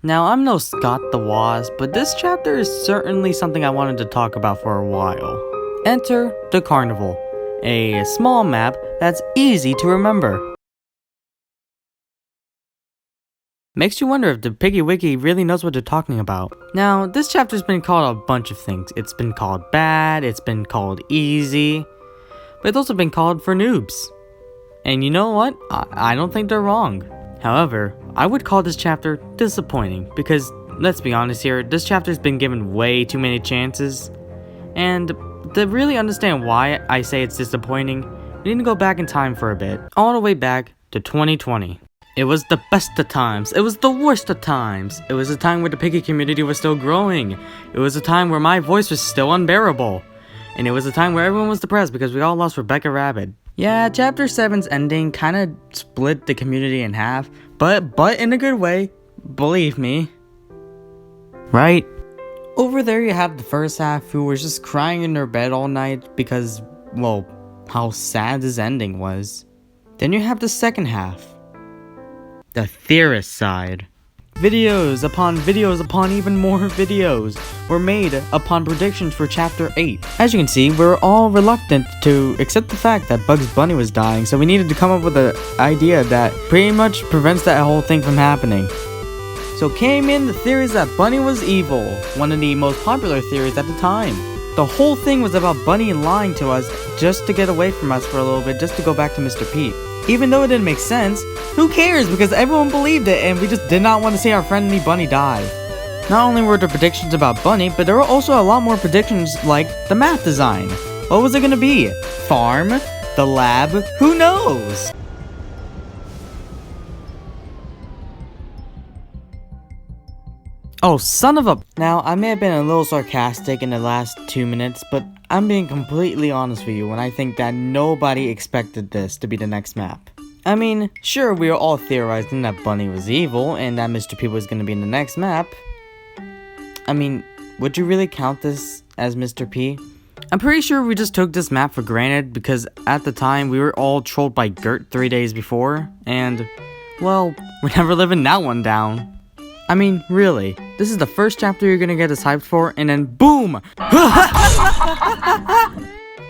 Now, I'm no Scott the Wasp, but this chapter is certainly something I wanted to talk about for a while. Enter the Carnival, a small map that's easy to remember. Makes you wonder if the Piggy Wiki really knows what they're talking about. Now, this chapter's been called a bunch of things. It's been called bad, it's been called easy, but it's also been called for noobs. And you know what? I don't think they're wrong. However, I would call this chapter disappointing because, let's be honest here, this chapter's been given way too many chances. And to really understand why I say it's disappointing, we need to go back in time for a bit. All the way back to 2020. It was the best of times. It was the worst of times. It was a time where the Piggy community was still growing. It was a time where my voice was still unbearable. And it was a time where everyone was depressed because we all lost Rebecca Rabbit. Yeah, chapter 7's ending kinda split the community in half, but in a good way, believe me. Right? Over there you have the first half who was just crying in their bed all night because, well, how sad this ending was. Then you have the second half. The theorist side. Videos upon even more videos were made upon predictions for chapter 8. As you can see, we're all reluctant to accept the fact that Bugs Bunny was dying, so we needed to come up with an idea that pretty much prevents that whole thing from happening. So came in the theories that Bunny was evil, one of the most popular theories at the time. The whole thing was about Bunny lying to us just to get away from us for a little bit, just to go back to Mr. P. Even though it didn't make sense, who cares, because everyone believed it and we just did not want to see our friendly Bunny die. Not only were there predictions about Bunny, but there were also a lot more predictions like the map design. What was it gonna be? Farm? The lab? Who knows? Oh, son of a... Now, I may have been a little sarcastic in the last 2 minutes, but I'm being completely honest with you when I think that nobody expected this to be the next map. I mean, sure, we were all theorizing that Bunny was evil and that Mr. P was going to be in the next map. I mean, would you really count this as Mr. P? I'm pretty sure we just took this map for granted because at the time we were all trolled by Gert 3 days before, and, well, we're never living that one down. I mean, really, this is the first chapter you're gonna get us hyped for, and then BOOM!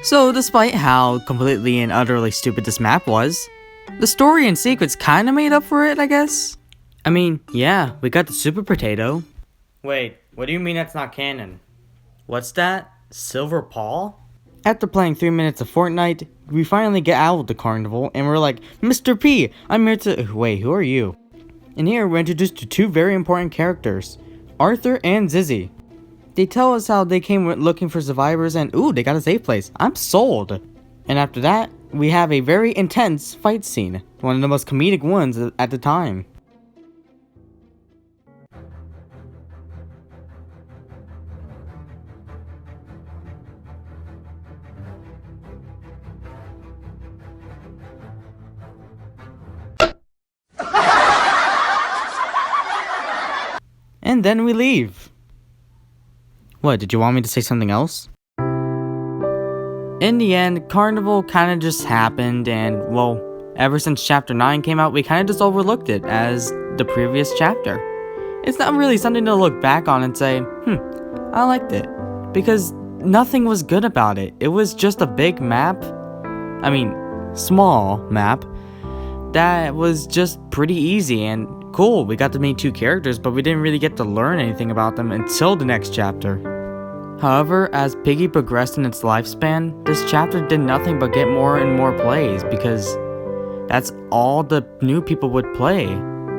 So, despite how completely and utterly stupid this map was, the story and secrets kinda made up for it, I guess? I mean, yeah, we got the Super Potato. Wait, what do you mean that's not canon? What's that? Silver Paul? After playing 3 minutes of Fortnite, we finally get out of the carnival, and we're like, Mr. P, I'm here to- Wait, who are you? And here we're introduced to two very important characters, Arthur and Zizzy. They tell us how they came looking for survivors and ooh, they got a safe place. I'm sold. And after that, we have a very intense fight scene, one of the most comedic ones at the time. And then we leave. What, did you want me to say something else? In the end, Carnival kinda just happened and, well, ever since chapter 9 came out, we kinda just overlooked it as the previous chapter. It's not really something to look back on and say, I liked it. Because nothing was good about it. It was just a big map. I mean, small map. That was just pretty easy and cool. We got to meet two characters, but we didn't really get to learn anything about them until the next chapter. However, as Piggy progressed in its lifespan, this chapter did nothing but get more and more plays because that's all the new people would play.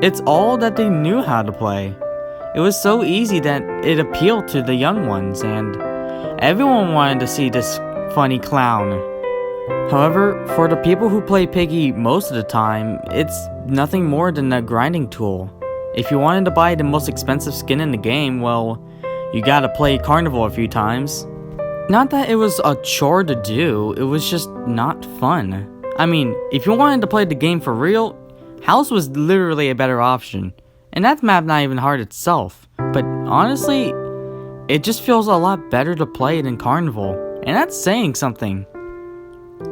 It's all that they knew how to play. It was so easy that it appealed to the young ones and everyone wanted to see this funny clown. However, for the people who play Piggy most of the time, it's nothing more than a grinding tool. If you wanted to buy the most expensive skin in the game, well, you gotta play Carnival a few times. Not that it was a chore to do, it was just not fun. I mean, if you wanted to play the game for real, House was literally a better option. And that map not even hard itself. But honestly, it just feels a lot better to play than Carnival. And that's saying something.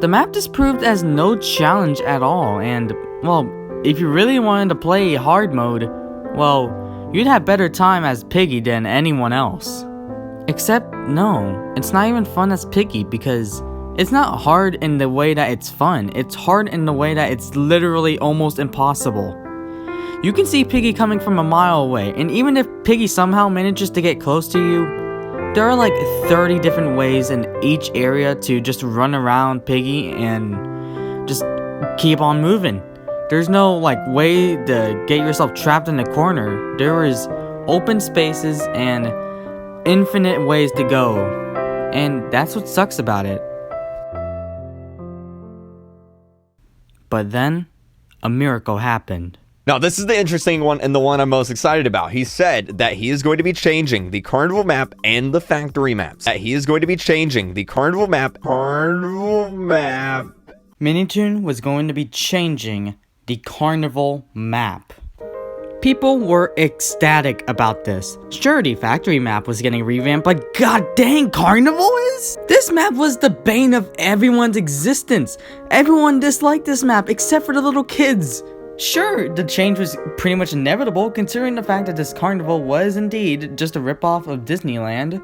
The map just proved as no challenge at all, and, well, if you really wanted to play hard mode, well, you'd have better time as Piggy than anyone else. Except, no, it's not even fun as Piggy because it's not hard in the way that it's fun. It's hard in the way that it's literally almost impossible. You can see Piggy coming from a mile away, and even if Piggy somehow manages to get close to you, there are like 30 different ways in each area to just run around Piggy and just keep on moving. There's no like way to get yourself trapped in a corner. There is open spaces and infinite ways to go, and that's what sucks about it. But then, a miracle happened. Now, this is the interesting one and the one I'm most excited about. He said that he is going to be changing the Carnival map and the factory maps. Minitoon was going to be changing the Carnival map. People were ecstatic about this. Sure, the factory map was getting revamped, but god dang, Carnival is? This map was the bane of everyone's existence. Everyone disliked this map except for the little kids. Sure, the change was pretty much inevitable considering the fact that this Carnival was indeed just a ripoff of Disneyland.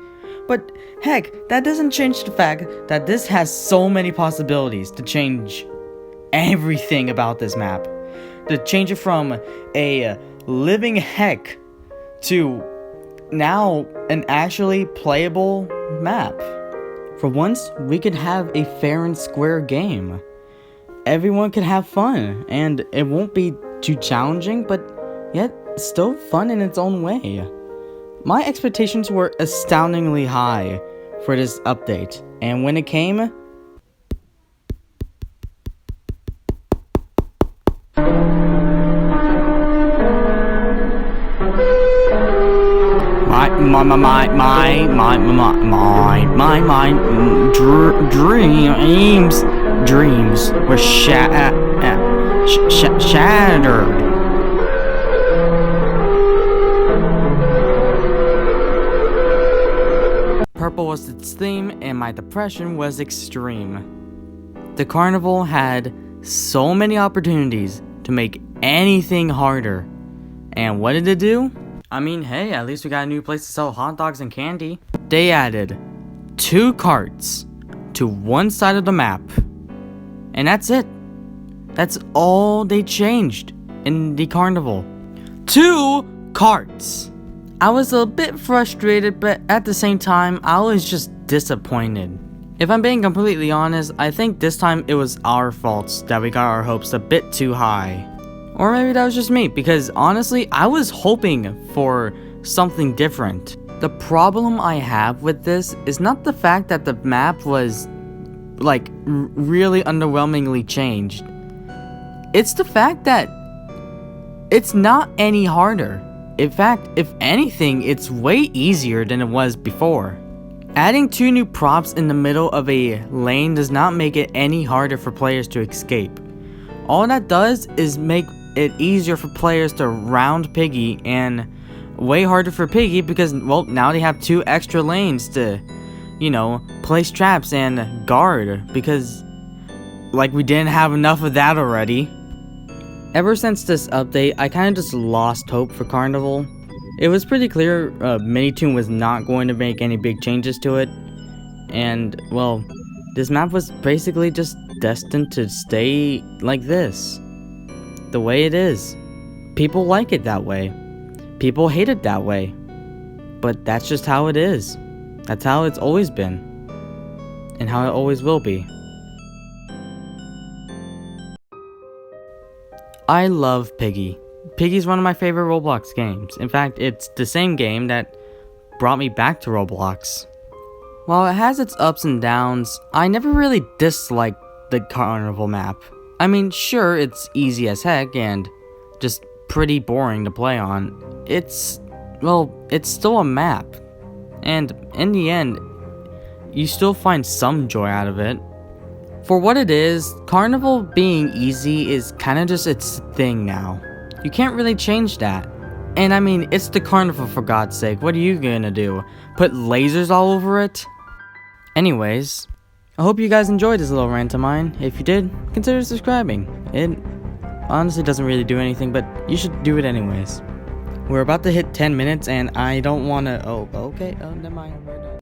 But heck, that doesn't change the fact that this has so many possibilities to change everything about this map. To change it from a living heck to now an actually playable map. For once, we could have a fair and square game. Everyone can have fun, and it won't be too challenging, but yet still fun in its own way. My expectations were astoundingly high for this update, and when it came, dreams were shattered. Purple was its theme, and my depression was extreme. The Carnival had so many opportunities to make anything harder. And what did it do? I mean, hey, at least we got a new place to sell hot dogs and candy. They added 2 carts to one side of the map. And that's it. That's all they changed in the Carnival. 2 carts. I was a bit frustrated, but at the same time, I was just disappointed. If I'm being completely honest, I think this time it was our faults that we got our hopes a bit too high. Or maybe that was just me, because honestly, I was hoping for something different. The problem I have with this is not the fact that the map was, like, really underwhelmingly changed. It's the fact that it's not any harder. In fact, if anything, it's way easier than it was before. Adding 2 new props in the middle of a lane does not make it any harder for players to escape. All that does is make it easier for players to round Piggy, and way harder for Piggy because, well, now they have 2 extra lanes to, you know, place traps and guard, because, like, we didn't have enough of that already. Ever since this update, I kind of just lost hope for Carnival. It was pretty clear Minitoon was not going to make any big changes to it, and, well, this map was basically just destined to stay like this. The way it is. People like it that way. People hate it that way. But that's just how it is. That's how it's always been. And how it always will be. I love Piggy. Piggy's one of my favorite Roblox games. In fact, it's the same game that brought me back to Roblox. While it has its ups and downs, I never really disliked the Carnival map. I mean, sure, it's easy as heck and just pretty boring to play on. It's still a map. And in the end, you still find some joy out of it. For what it is, Carnival being easy is kind of just its thing now. You can't really change that. And I mean, it's the Carnival, for God's sake. What are you gonna do? Put lasers all over it? Anyways, I hope you guys enjoyed this little rant of mine. If you did, consider subscribing. It honestly doesn't really do anything, but you should do it anyways. We're about to hit 10 minutes and I don't want to... Oh, okay. Oh, never mind. We're done.